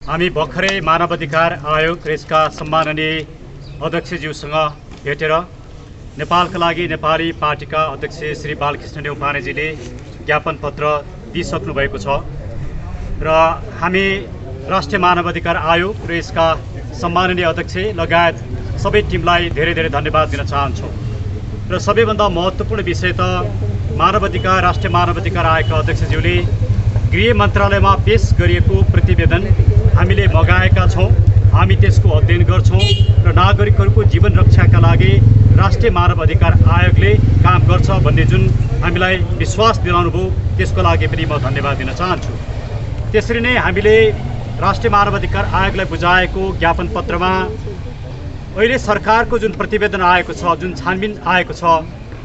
हामी भर्खरै मानवाधिकार आयोग र यसका सम्माननीय अध्यक्षज्यूसँग भेटेर नेपालका लागि नेपाली पार्टीका अध्यक्ष श्री बालकृष्ण न्यौपानेजीले ज्ञापन पत्र दिइसक्नु भएको छ र हामी राष्ट्रिय मानवाधिकार आयोग र यसका सम्माननीय अध्यक्ष लगायत सबै टिमलाई धेरै धेरै धन्यवाद दिन चाहन्छौँ। र सबैभन्दा महत्त्वपूर्ण विषय त मानवाधिकार राष्ट्रिय मानवाधिकार आयोगका अध्यक्षज्यूले गृह मन्त्रालयमा पेश गरिएको प्रतिवेदन हामीले मगाएका छौँ। हामी त्यसको अध्ययन गर्छौँ र नागरिकहरूको जीवन रक्षाका लागि राष्ट्रिय मानवाधिकार आयोगले काम गर्छ भन्ने जुन हामीलाई विश्वास दिलाउनु भयो त्यसको लागि पनि म धन्यवाद दिन चाहन्छु। त्यसरी नै हामीले राष्ट्रिय मानवाधिकार आयोगलाई बुझाएको ज्ञापन पत्रमा अहिले सरकारको जुन प्रतिवेदन आएको छ, जुन छानबिन आएको छ,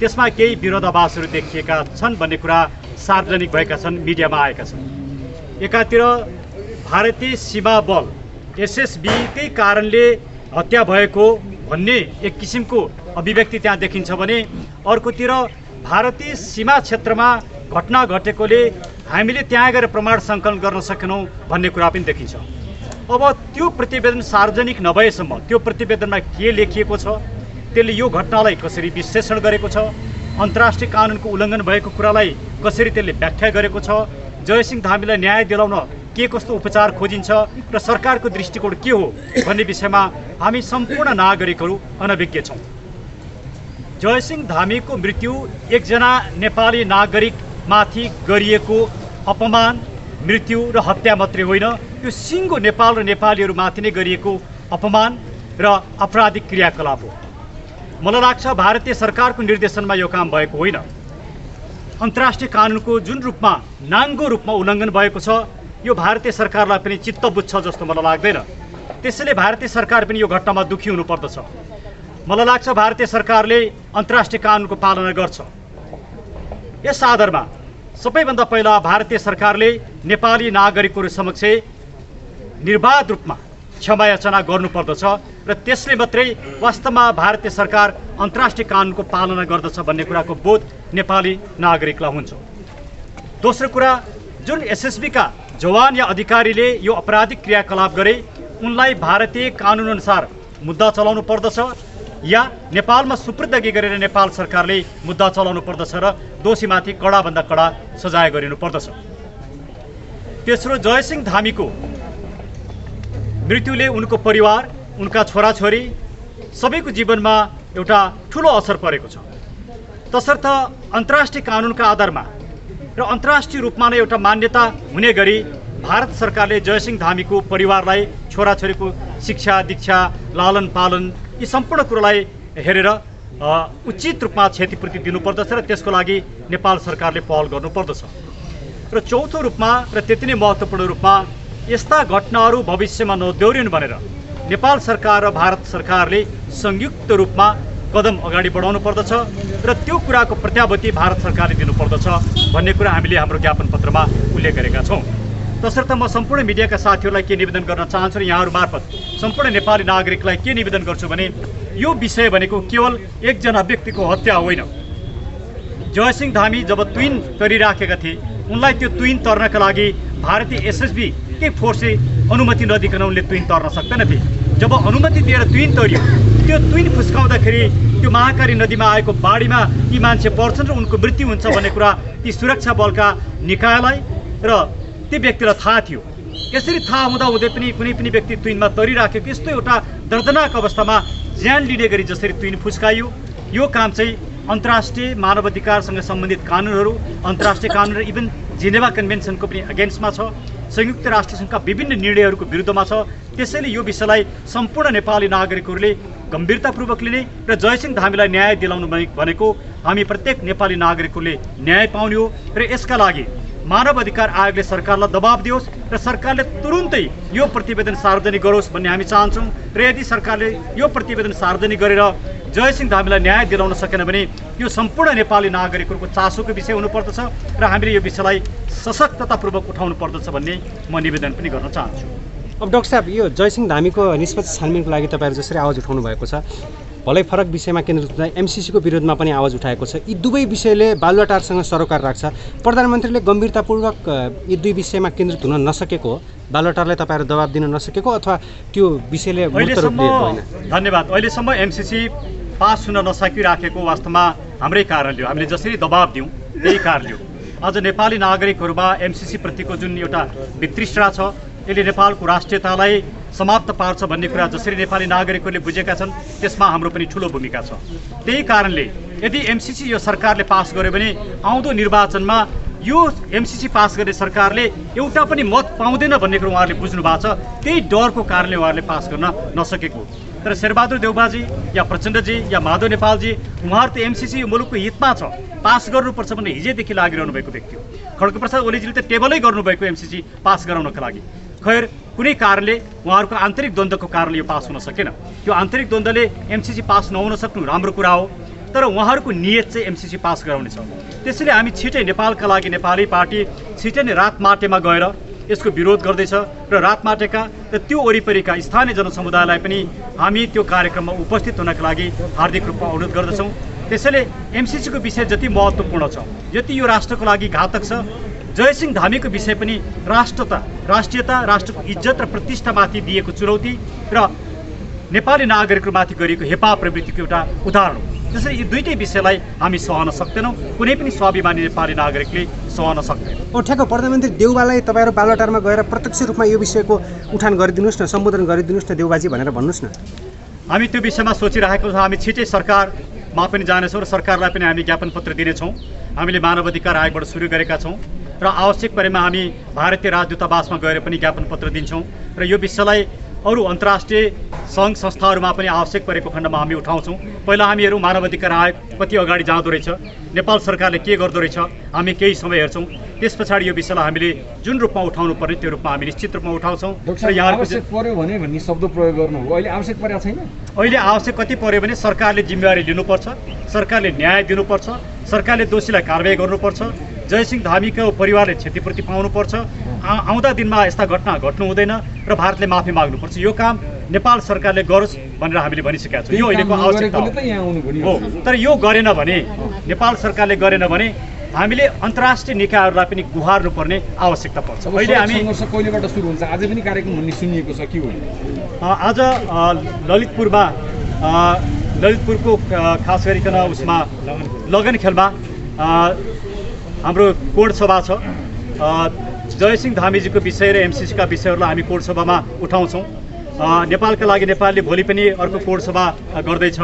त्यसमा केही विरोधाभासहरू देखिएका छन् भन्ने कुरा सार्वजनिक भएका छन्, मिडियामा आएका छन्। एकातिर भारतीय सीमा बल एसएसबीकै कारणले हत्या भएको भन्ने एक किसिमको अभिव्यक्ति त्यहाँ देखिन्छ भने अर्कोतिर भारतीय सीमा क्षेत्रमा घटना घटेकोले हामीले त्यहाँ गएर प्रमाण सङ्कलन गर्न सकेनौँ भन्ने कुरा पनि देखिन्छ। अब त्यो प्रतिवेदन सार्वजनिक नभएसम्म त्यो प्रतिवेदनमा के लेखिएको छ, त्यसले यो घटनालाई कसरी विश्लेषण गरेको छ, अन्तर्राष्ट्रिय कानुनको उल्लङ्घन भएको कुरालाई कसरी त्यसले व्याख्या गरेको छ, जयसिंह धामीलाई न्याय दिलाउन के कस्तो उपचार खोजिन्छ र सरकारको दृष्टिकोण के हो भन्ने विषयमा हामी सम्पूर्ण नागरिकहरू अनभिज्ञ छौँ। जयसिंह धामीको मृत्यु एकजना नेपाली नागरिकमाथि गरिएको अपमान, मृत्यु र हत्या मात्रै होइन, यो सिङ्गो नेपाल र नेपालीहरूमाथि नै गरिएको अपमान र आपराधिक क्रियाकलाप हो। मलाई लाग्छ भारतीय सरकारको निर्देशनमा यो काम भएको होइन। अन्तर्राष्ट्रिय कानुनको जुन रूपमा नाङ्गो रूपमा उल्लङ्घन भएको छ यो भारतीय सरकारलाई पनि चित्त बुझ्छ जस्तो मलाई लाग्दैन। त्यसैले भारतीय सरकार पनि यो घटनामा दुखी हुनुपर्दछ। मलाई लाग्छ भारतीय सरकारले अन्तर्राष्ट्रिय कानुनको पालना गर्छ। यस आधारमा सबैभन्दा पहिला भारतीय सरकारले नेपाली नागरिकहरू समक्ष निर्बाध रूपमा क्षमा याचना गर्नुपर्दछ र त्यसले मात्रै वास्तवमा भारतीय सरकार अन्तर्राष्ट्रिय कानुनको पालना गर्दछ भन्ने कुराको बोध नेपाली नागरिकलाई हुन्छ। दोस्रो कुरा, जुन एसएसबीका जवान या अधिकारीले यो आपराधिक क्रियाकलाप गरे उनलाई भारतीय कानुनअनुसार मुद्दा चलाउनु पर्दछ या नेपालमा सुपुर्दगी गरेर नेपाल सरकारले मुद्दा चलाउनु पर्दछ र दोषीमाथि कडाभन्दा कडा सजाय गरिनु पर्दछ। तेस्रो, जयसिंह धामीको मृत्युले उनको परिवार, उनका छोराछोरी सबैको जीवनमा एउटा ठुलो असर परेको छ। तसर्थ अन्तर्राष्ट्रिय कानुनका आधारमा र अन्तर्राष्ट्रिय रूपमा नै एउटा मान्यता हुने गरी भारत सरकारले जयसिंह धामीको परिवारलाई छोराछोरीको शिक्षा, दीक्षा, लालन पालन यी सम्पूर्ण कुरालाई हेरेर उचित रूपमा क्षतिपूर्ति दिनुपर्दछ र त्यसको लागि नेपाल सरकारले पहल गर्नुपर्दछ। र चौथो रूपमा र त्यति नै महत्त्वपूर्ण रूपमा यस्ता घटनाहरू भविष्यमा नदोहोरिनु भनेर नेपाल सरकार र भारत सरकारले संयुक्त रूपमा कदम अगाडि बढाउनु पर्दछ र त्यो कुराको प्रत्याभूति भारत सरकारले दिनुपर्दछ भन्ने कुरा हामीले हाम्रो ज्ञापन पत्रमा उल्लेख गरेका छौँ। तसर्थ म सम्पूर्ण मिडियाका साथीहरूलाई के निवेदन गर्न चाहन्छु र यहाँहरू मार्फत सम्पूर्ण नेपाली नागरिकलाई के निवेदन गर्छु भने यो विषय भनेको केवल एकजना व्यक्तिको हत्या होइन। जयसिंह धामी जब तुइन तरिराखेका थिए उनलाई त्यो तुइन तर्नका लागि भारतीय एसएसबी के फोर्सले अनुमति नदिकन उनले तुइन तर्न सक्दैनथे। जब अनुमति दिएर तुइन तरियो, त्यो तुइन फुस्काउँदाखेरि त्यो महाकाली नदीमा आएको बाढीमा ती मान्छे पर्छन् र उनको मृत्यु हुन्छ भन्ने कुरा ती सुरक्षा बलका निकायलाई र ती व्यक्तिलाई थाहा थियो। यसरी थाहा हुँदाहुँदै पनि कुनै पनि व्यक्ति तुइनमा तरिराखेको यस्तो एउटा दर्दनाक अवस्थामा ज्यान लिने गरी जसरी तुइन फुस्काइयो, यो काम चाहिँ अन्तर्राष्ट्रिय मानवाधिकारसँग सम्बन्धित कानुनहरू, अन्तर्राष्ट्रिय कानुन र इभन जेनेभा कन्भेन्सनको पनि अगेन्स्टमा छ, संयुक्त राष्ट्रसङ्घका विभिन्न निर्णयहरूको विरुद्धमा छ। त्यसैले यो विषयलाई सम्पूर्ण नेपाली नागरिकहरूले गम्भीरतापूर्वक लिने र जयसिंह धामीलाई न्याय दिलाउनु भनेको हामी प्रत्येक नेपाली नागरिकहरूले न्याय पाउने हो र यसका लागि मानव अधिकार आयोगले सरकारलाई दबाब दियोस् र सरकारले तुरुन्तै यो प्रतिवेदन सार्वजनिक गरोस् भन्ने हामी चाहन्छौँ। र यदि सरकारले यो प्रतिवेदन सार्वजनिक गरेर जयसिंह धामीलाई न्याय दिलाउन सकेन भने यो सम्पूर्ण नेपाली नागरिकहरूको चासोको विषय हुनुपर्दछ र हामीले यो विषयलाई सशक्ततापूर्वक उठाउनु पर्दछ भन्ने म निवेदन पनि गर्न चाहन्छु। अब डाक्टर साहब, यो जयसिंह धामीको निष्पक्ष छानबिनको लागि तपाईँहरू जसरी आवाज उठाउनु भएको छ, भलै फरक विषयमा केन्द्रित हुँदा एमसीसीको विरोधमा पनि आवाज उठाएको छ। यी दुवै विषयले बालुवाटारसँग सरोकार राख्छ। प्रधानमन्त्रीले गम्भीरतापूर्वक यी दुई विषयमा केन्द्रित हुन नसकेको हो, बालुवाटारलाई तपाईँहरू दबाब दिन नसकेको, अथवा त्यो विषयले मूर्त रूप लिएको होइन? धन्यवाद। अहिलेसम्म एमसीसी पास हुन नसकिराखेको वास्तवमा हाम्रै कारणले हो। हामीले जसरी दबाब दियौँ त्यही कारणले हो। आज नेपाली नागरिकहरूमा एमसीसी प्रतिको जुन एउटा वितृष्णा छ, यसले नेपालको राष्ट्रियतालाई समाप्त पार्छ भन्ने कुरा जसरी नेपाली नागरिकहरूले बुझेका छन्, त्यसमा हाम्रो पनि ठुलो भूमिका छ। त्यही कारणले यदि एमसीसी यो सरकारले पास गर्यो भने आउँदो निर्वाचनमा यो एमसीसी पास गर्ने सरकारले एउटा पनि मत पाउँदैन भन्ने कुरो उहाँहरूले बुझ्नु भएको छ। त्यही डरको कारणले उहाँहरूले पास गर्न नसकेको। तर शेरबहादुर देउबाजी या प्रचण्डजी या माधव नेपालजी, उहाँहरू त एमसीसी यो मुलुकको हितमा छ, पास गर्नुपर्छ भन्ने हिजैदेखि लागिरहनु भएको व्यक्ति हो। खड्गप्रसाद ओलीजीले त टेबलै गर्नुभएको एमसीसी पास गराउनका लागि। खैर, कुनै कारणले उहाँहरूको आन्तरिक द्वन्द्वको कारणले यो पास हुन सकेन। त्यो आन्तरिक द्वन्द्वले एमसीसी पास नहुन सक्नु राम्रो कुरा हो, तर उहाँहरूको नियत चाहिँ एमसीसी पास गराउने छ। त्यसैले हामी छिटै नेपालका लागि नेपाली पार्टी छिटै नै रातमाटेमा गएर यसको विरोध गर्दैछ र रातमाटेका र त्यो वरिपरिका स्थानीय जनसमुदायलाई पनि हामी त्यो कार्यक्रममा उपस्थित हुनका लागि हार्दिक रूपमा अनुरोध गर्दछौँ। त्यसैले एमसीसीको विषय जति महत्त्वपूर्ण छ, जति यो राष्ट्रको लागि घातक छ, जयसिंह धामीको विषय पनि राष्ट्रियता, राष्ट्रको इज्जत र प्रतिष्ठामाथि दिएको चुनौती र नेपाली नागरिकहरूमाथि गरिएको हेपा प्रवृत्तिको एउटा उदाहरण हो। त्यसैले यी दुईटै विषयलाई हामी सहन सक्दैनौँ, कुनै पनि स्वाभिमानी नेपाली नागरिकले सहन सक्दैन। ठ्याक्क प्रधानमन्त्री देउबालाई तपाईँहरू बालुवाटारमा गएर प्रत्यक्ष रूपमा यो विषयको उठान गरिदिनुहोस् न, सम्बोधन गरिदिनुहोस् न देउबाजी भनेर भन्नुहोस् न। हामी त्यो विषयमा सोचिरहेको छौँ। हामी छिटै सरकारमा पनि जानेछौँ र सरकारलाई पनि हामी ज्ञापन पत्र दिनेछौँ। हामीले मानव अधिकार आयोगबाट सुरु गरेका छौँ र आवश्यक परेमा हामी भारतीय राजदूतावासमा गएर पनि ज्ञापन पत्र दिन्छौँ र यो विषयलाई अरू अन्तर्राष्ट्रिय सङ्घ संस्थाहरूमा पनि आवश्यक परेको खण्डमा हामी उठाउँछौँ। पहिला हामी हेरौँ मानव अधिकार आयोग कति अगाडि जाँदो रहेछ, नेपाल सरकारले के गर्दो रहेछ, हामी केही समय हेर्छौँ। त्यस पछाडि यो विषयलाई हामीले जुन रूपमा उठाउनु पर्ने त्यो रूपमा हामी निश्चित रूपमा उठाउँछौँ। आवश्यक पर्यो भने भन्ने शब्द प्रयोग गर्नु हो, अहिले आवश्यक परेको छैन। अहिले आवश्यक कति पर्यो भने सरकारले जिम्मेवारी लिनुपर्छ, सरकारले न्याय दिनुपर्छ, सरकारले दोषीलाई कारवाही गर्नुपर्छ, जयसिंह धामीको परिवारले क्षतिपूर्ति पाउनुपर्छ, आउँदा दिनमा यस्ता घटना घट्नु हुँदैन र भारतले माफी माग्नुपर्छ। यो काम नेपाल सरकारले गरोस् भनेर हामीले भनिसकेका छौँ। यो अहिलेको आवश्यकता हो। तर यो गरेन भने, नेपाल सरकारले गरेन भने हामीले अन्तर्राष्ट्रिय निकायहरूलाई पनि गुहार्नुपर्ने आवश्यकता पर्छ। अहिले हामी कहिलेबाट सुरु हुन्छ? आजै पनि कार्यक्रम भन्ने सुनिएको छ कि होइन? आज ललितपुरको खास गरिकन उसमा लगनखेलमा हाम्रो कोड सभा छ। जयसिंह धामीजीको विषय र एमसीसीका विषयहरूलाई हामी कोड सभामा उठाउँछौँ। नेपालका लागि नेपालले भोलि पनि अर्को कोड सभा गर्दैछ।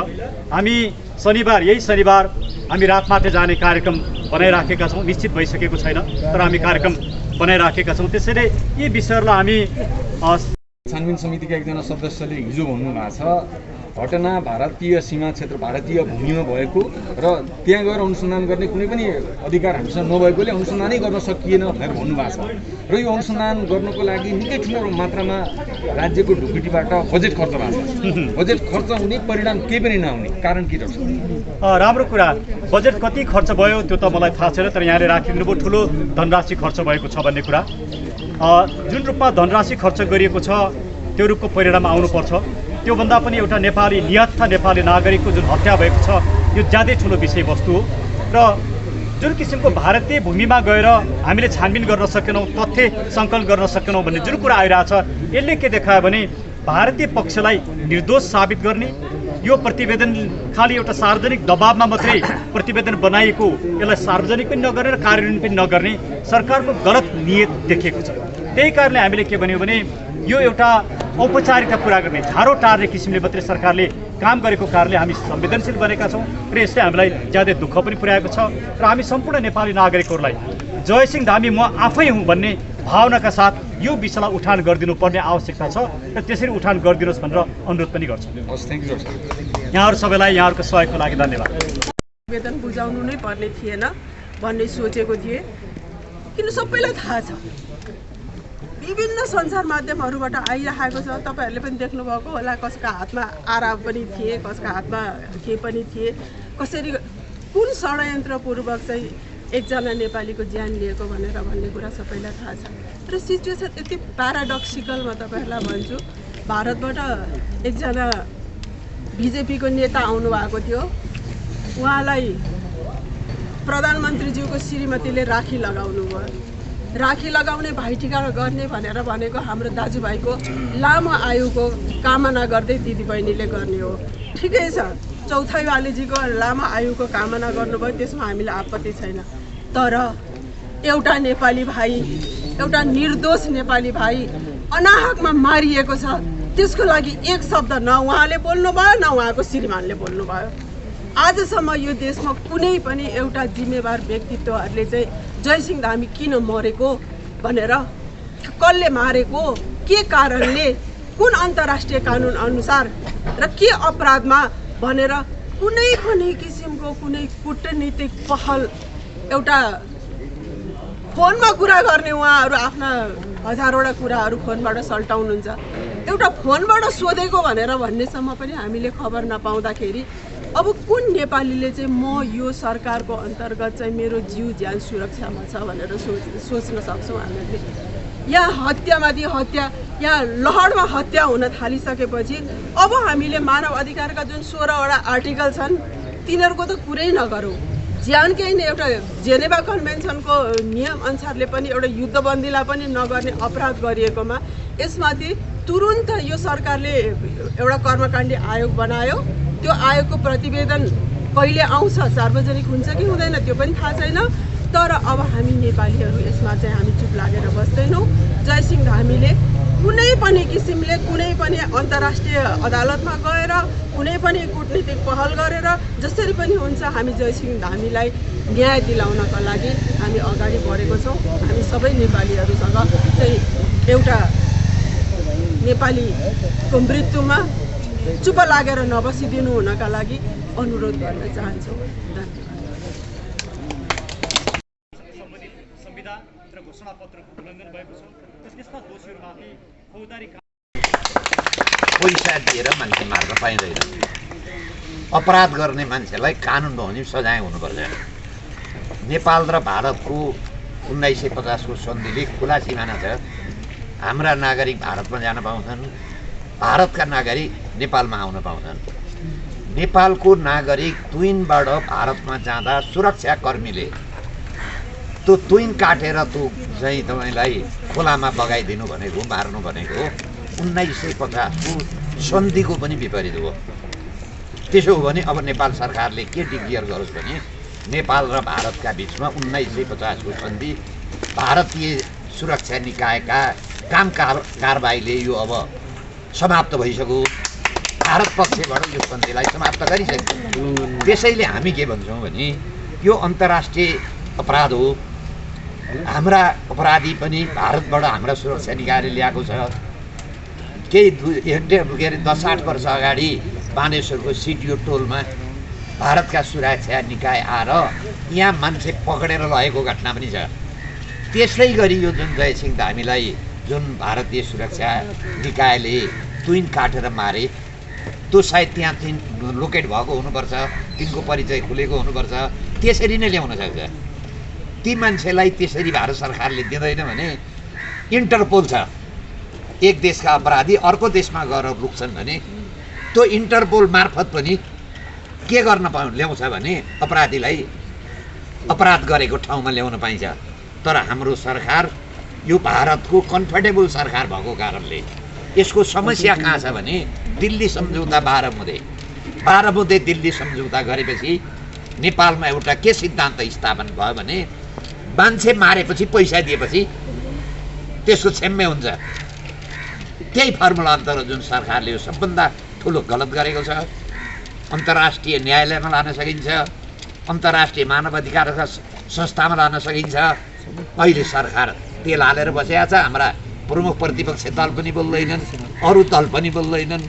हामी यही शनिबार हामी रातमाटे जाने कार्यक्रम बनाइराखेका छौँ। निश्चित भइसकेको छैन, तर हामी कार्यक्रम बनाइराखेका छौँ। त्यसैले यी विषयहरूलाई हामी छानबिन समितिका एकजना सदस्यले हिजो भन्नुभएको छ घटना भारतीय सीमा क्षेत्र, भारतीय भूमिमा भएको र त्यहाँ गएर अनुसन्धान गर्ने कुनै पनि अधिकार हामीसँग नभएकोले अनुसन्धानै गर्न सकिएन भनेर भन्नुभएको छ। र यो अनुसन्धान गर्नको लागि निकै ठुलो मात्रामा राज्यको ढुकुटीबाट बजेट खर्च भएको छ। बजेट खर्च हुने परिणाम केही पनि नहुने कारण के रहेछ? राम्रो कुरा। बजेट कति खर्च भयो त्यो त मलाई थाहा छैन, तर यहाँले राखिदिनुभयो ठुलो धनराशि खर्च भएको छ भन्ने कुरा। जुन रूपमा धनराशि खर्च गरिएको छ त्यो रूपको परिणाम आउनुपर्छ। त्योभन्दा पनि एउटा नेपाली निहत्था नेपाली नागरिकको जुन हत्या भएको छ यो ज्यादै ठुलो विषयवस्तु हो। र जुन किसिमको भारतीय भूमिमा गएर हामीले छानबिन गर्न सकेनौँ, तथ्य सङ्कलन गर्न सकेनौँ भन्ने जुन कुरा आइरहेछ, यसले के देखायो भने भारतीय पक्षलाई निर्दोष साबित गर्ने, यो प्रतिवेदन खालि एउटा सार्वजनिक दबावमा मात्रै प्रतिवेदन बनाइएको, यसलाई सार्वजनिक पनि नगर्ने र कार्यान्वयन पनि नगर्ने सरकारको गलत नियत देखिएको छ। त्यही कारणले हामीले के भन्यो भने यो एउटा औपचारिकता पुरा गर्ने, झारो टार्ने किसिमले मात्रै सरकारले काम गरेको कारणले हामी संवेदनशील बनेका छौँ र यसले हामीलाई ज्यादै दुःख पनि पुर्याएको छ। र हामी सम्पूर्ण नेपाली नागरिकहरूलाई जयसिंह धामी म आफै हुँ भन्ने भावनाका साथ यो विषयलाई उठान गरिदिनु पर्ने आवश्यकता छ र त्यसरी उठान गरिदिनुहोस् भनेर अनुरोध पनि गर्छु। यहाँहरू सबैलाई यहाँहरूको सहयोगको लागि धन्यवाद। वेतन बुझाउनु नै पर्ने थिएन भन्ने सोचेको थिएँ, किन सबैलाई थाहा छ, विभिन्न सञ्चार माध्यमहरूबाट आइरहेको छ। तपाईँहरूले पनि देख्नुभएको होला, कसका हातमा आरा पनि थिए, कसका हातमा के पनि थिए, कसरी कुन षड्यन्त्रपूर्वक चाहिँ एकजना नेपालीको ज्यान लिएको भन्ने कुरा सबैलाई थाहा छ। र सिचुएसन यति प्याराडक्सिकल म तपाईँहरूलाई भन्छु, भारतबाट एकजना बिजेपीको नेता आउनुभएको थियो। उहाँलाई प्रधानमन्त्रीज्यूको श्रीमतीले राखी लगाउनु भयो। राखी लगाउने भाइटिका गर्ने भनेर भनेको हाम्रो दाजुभाइको लामो आयुको कामना गर्दै दिदीबहिनीले गर्ने हो। ठिकै छ, चौथाइवालीजीको लामो आयुको कामना गर्नुभयो, त्यसमा हामीलाई आपत्ति छैन। तर एउटा नेपाली भाइ, एउटा निर्दोष नेपाली भाइ अनाहकमा मारिएको छ, त्यसको लागि एक शब्द न उहाँले बोल्नुभयो न उहाँको श्रीमानले बोल्नुभयो। आजसम्म यो देशमा कुनै पनि एउटा जिम्मेवार व्यक्तित्वहरूले चाहिँ जयसिंह धामी किन मरेको भनेर, कसले मारेको, के कारणले, कुन अन्तर्राष्ट्रिय कानुन अनुसार र के अपराधमा भनेर कुनै पनि किसिमको कुनै कूटनीतिक पहल, एउटा फोनमा कुरा गर्ने, उहाँहरू आफ्ना हजारवटा कुराहरू फोनबाट सल्टाउनुहुन्छ, एउटा फोनबाट सोधेको भनेर भन्नेसम्म पनि हामीले खबर नपाउँदाखेरि अब कुन नेपालीले चाहिँ म यो सरकारको अन्तर्गत चाहिँ मेरो जीव ज्यान सुरक्षामा छ भनेर सोच्न सक्छौँ। हामीले यहाँ हत्यामाथि हत्या, यहाँ लहरमा हत्या हुन थालिसकेपछि अब हामीले मानव अधिकारका जुन 16वटा आर्टिकल छन् तिनीहरूको त कुरै नगरौँ। ज्यानकै नै एउटा जेनेभा कन्भेन्सनको नियम अनुसारले पनि एउटा युद्धबन्दीलाई पनि नगर्ने अपराध गरिएकोमा यसमाथि तुरुन्त यो सरकारले एउटा कर्मकाण्डी आयोग बनायो। त्यो आयोगको प्रतिवेदन कहिले आउँछ, सार्वजनिक हुन्छ कि हुँदैन त्यो पनि थाहा छैन। तर अब हामी नेपालीहरू यसमा चाहिँ हामी चुप लागेर बस्दैनौँ। जयसिंह धामीले कुनै पनि किसिमले कुनै पनि अन्तर्राष्ट्रिय अदालतमा गएर कुनै पनि कूटनीतिक पहल गरेर जसरी पनि हुन्छ हामी जयसिंह धामीलाई न्याय दिलाउनका लागि हामी अगाडि बढेको छौँ। हामी सबै नेपालीहरूसँग चाहिँ एउटा नेपालीको मृत्युमा चुप लागेर नबसिदिनु हुनका लागि अनुरोध गर्न चाहन्छौँ। संविधान र घोषणापत्रको उल्लङ्घन भएको छ, त्यसका दोषीहरूमाथि फौजदारी पैसा दिएर मान्छे मार्न पाइँदैन। अपराध गर्ने मान्छेलाई कानुन बमोजिम सजाय हुनुपर्छ। नेपाल र भारतको 1950को सन्धिले खुला सिमाना छ। हाम्रा नागरिक भारतमा जान पाउँछन्, भारतका नागरिक नेपालमा आउन पाउँछन्। नेपालको नागरिक तुइनबाट भारतमा जाँदा सुरक्षाकर्मीले त्यो तुइन काटेर त्यो चाहिँ तपाईँलाई खोलामा बगाइदिनु भनेको, मार्नु भनेको 1950को सन्धिको पनि विपरीत हो। त्यसो हो भने अब नेपाल सरकारले के डिक्लियर गरोस् भने नेपाल र भारतका बिचमा 1950को सन्धि भारतीय सुरक्षा निकायका काम कारबाहीले यो अब समाप्त भइसक्यो। भारत पक्षबाट यो सन्धिलाई समाप्त गरिसक्यो। त्यसैले हामी के भन्छौँ भने यो अन्तर्राष्ट्रिय अपराध हो। हाम्रा अपराधी पनि भारतबाट हाम्रा सुरक्षा निकायले ल्याएको छ। केही 10-8 वर्ष अगाडि बानेश्वरको सिडिओ टोलमा भारतका सुरक्षा निकाय आएर यहाँ मान्छे पक्रेर लगेको घटना पनि छ। त्यसै गरी यो जुन जयसिंह धामीलाई जुन भारतीय सुरक्षा निकायले तुइन काटेर मारे, त्यो सायद त्यहाँ लोकेट भएको हुनुपर्छ, तिनको परिचय खुलेको हुनुपर्छ, त्यसरी नै ल्याउन सक्छ। ती मान्छेलाई त्यसरी भारत सरकारले दिँदैन भने इन्टरपोल छ। एक देशका अपराधी अर्को देशमा गएर लुक्छन् भने त्यो इन्टरपोल मार्फत पनि के गर्न ल्याउँछ भने अपराधीलाई अपराध गरेको ठाउँमा ल्याउन पाइन्छ। तर हाम्रो सरकार यो भारतको कम्फर्टेबल सरकार भएको कारणले यसको समस्या कहाँ छ भने दिल्ली सम्झौता 12 मुद्दे दिल्ली सम्झौता गरेपछि नेपालमा एउटा के सिद्धान्त स्थापन भयो भने मान्छे मारेपछि पैसा दिएपछि त्यसको क्षम्य हुन्छ। त्यही फर्मुला अन्तर्गत जुन सरकारले यो सबभन्दा ठुलो गलत गरेको छ। अन्तर्राष्ट्रिय न्यायालयमा लान सकिन्छ, अन्तर्राष्ट्रिय मानव अधिकारका संस्थामा लान सकिन्छ। अहिले सरकार तेल हालेर बसेका छ। हाम्रा प्रमुख प्रतिपक्ष दल पनि बोल्दैनन्, अरू दल पनि बोल्दैनन्।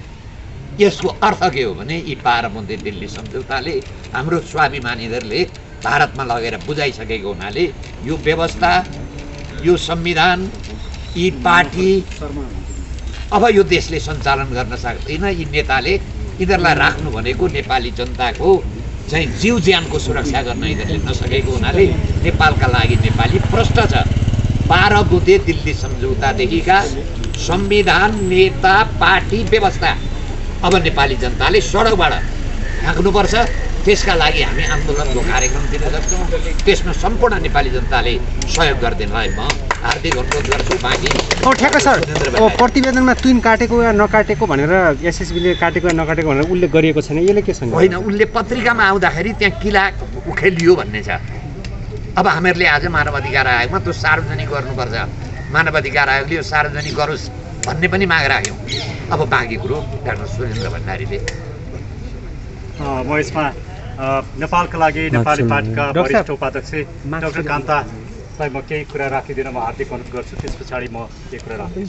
यसको अर्थ के हो भने यी 12 मुद्दे दिल्ली सम्झौताले हाम्रो स्वाभिमानीहरूले भारतमा लगेर बुझाइसकेको हुनाले यो व्यवस्था, यो संविधान, यी पार्टी अब यो देशले सञ्चालन गर्न सक्दैन। यी नेताले यिनीहरूलाई राख्नु भनेको नेपाली जनताको चाहिँ जीव ज्यानको सुरक्षा गर्न यिनीहरूले नसकेको हुनाले नेपालका लागि नेपाली प्रष्ट छ। 12 बुँदे दिल्ली सम्झौतादेखिका संविधान, नेता, पार्टी, व्यवस्था अब नेपाली जनताले सडकबाट हाँक्नुपर्छ। त्यसका लागि हामी आन्दोलनको कार्यक्रम दिन सक्छौँ। त्यसमा सम्पूर्ण नेपाली जनताले सहयोग गरिदिनलाई म हार्दिक अनुरोध गर्छु। बाँकी ठ्याक्क सर प्रतिवेदनमा तुन काटेको या नकाटेको भनेर एसएसबीले काटेको या नकाटेको भनेर उल्लेख गरिएको छैन, यसले के सँग होइन। उसले पत्रिकामा आउँदाखेरि त्यहाँ किला उखेलियो भन्ने छ। अब हामीहरूले आज मानव अधिकार आयोगमा त्यो सार्वजनिक गर्नुपर्छ, मानव अधिकार आयोगले यो सार्वजनिक गरोस् भन्ने पनि माग राख्यौँ। अब बाँकी कुरो डाक्टर सुरेन्द्र भण्डारीले म यसमा नेपालका लागि नेपाली पार्टीका वरिष्ठ उपाध्यक्ष डाक्टर कान्तालाई म केही कुरा राखिदिन म हार्दिक अनुरोध गर्छु। त्यस पछाडि म केही कुरा राख्छु।